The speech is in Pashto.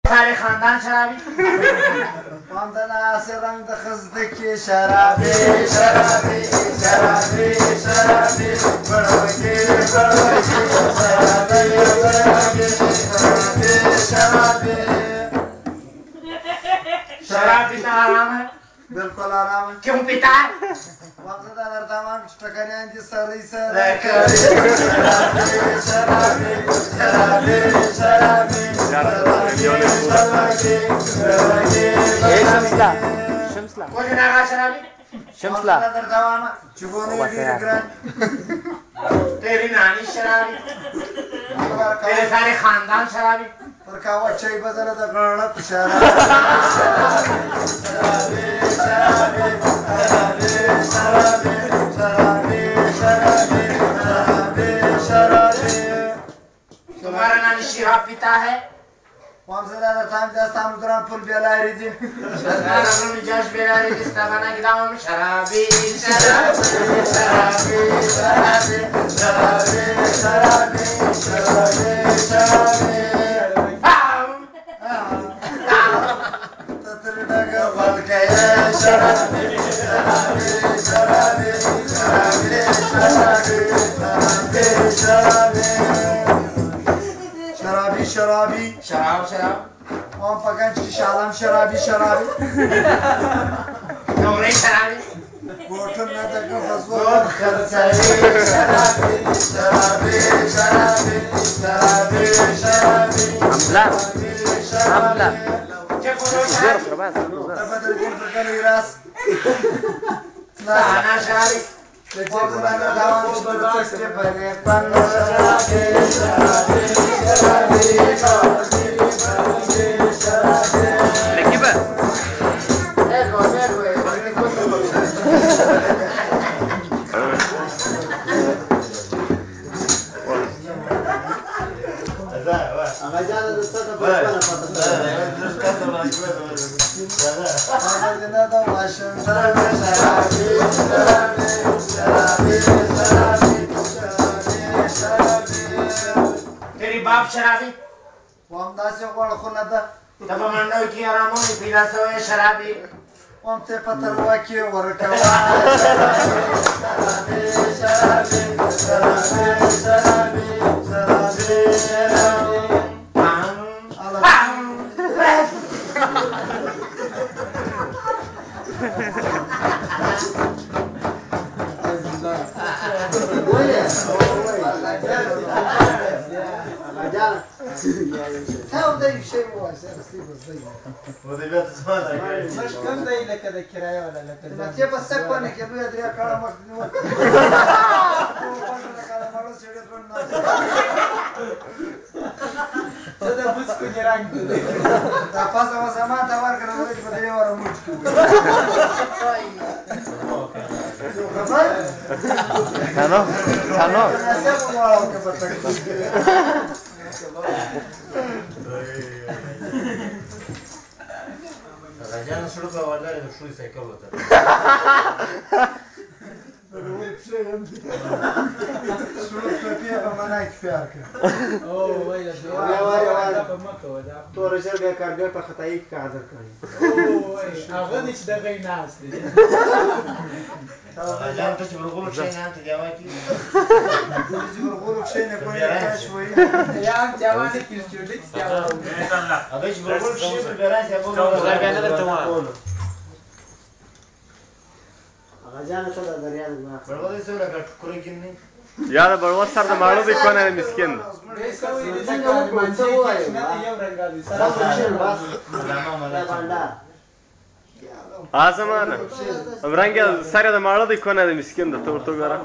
سارے خاندان شرابی خاندان سے رنگ خزد کی شرابی شرابی شرابی شرابی بڑوکی بڑوکی شرابی بڑوکی شرابی شرابی شراب پیتا آرام ہے بالکل آرام ہے کیوں پیتا ہے مقصد اگر تمام ٹکریاں دی سری سے رکھری شرابی شرابی شرابی شرابی شمسلا شمسلا کون ناغا شرابی شمسلا تیری نانی شرابی تیرے سارے خاندان شرابی پر کاوا چای بدل د غړپ شرابی شرابی شرابی شرابی شرابی شرابی شرابی تمہارا نانی شراب پیتا ہے وامزدار تام دستام درام پول بیلاری دی شراب رومی جاش بیلاری دستاغانا گدام شرابی شرابی شرابی شرابی شرابی شرابی شرابی شرابی تتردگ بلکه شرابی شرابی شرابی شرابی شرابی شرابی شرابی شرابی شراب شراب آن پکن شالم شرابی شرابی نمره شرابی گوتم ندکم فزور خرسری شرابی شرابی شرابی شرابی شرابی حملا حملا چه کنو شرابی تبدل کن فکن راس سانا شرابی وامزدار دوام شبرتس که بره پن شرابی شرابی شرابی لكيبه तेरी बाप शराबी وامدا سے غوړ خونه ده تب منډو کی آرامونی پیلا سوی شرابی وام ته پتروا کې ورکوا شرابي شرابي شرابي شرابي شرابي شرابي How they shame was وظيفة زمان مش كم ده لك ده كرايه ولا لك ده ما تيجي بس تكون كده يا دريا كلام مخدوم ده بس كل رانك ده فازا وزمان تبارك الله وجه بدري ورا مشكو كانو كانو Rajan şunu kavarlar da şunu sekal otur. شروط فيها بمناك فيها اوه ويلا تو رجال کا کارګر په خدای کې حاضر کړی اوه هغه دې چې دغه ناس دي Rajan ته چې ورغلو شي نه ته جواب کی. چې ورغلو شي نه کوی کاش وای یا جواب کې چوډک جواب هغه چې ورغلو شي په ګران ته وګورئ. غجانه ته د دریا د ما ورغلو څو لګ کړی کینې. يا ده بروت سر ده ماړو دي کنه مسكين ازمانه رنګ سره ده ماړو دي کنه مسكين ده تو ګره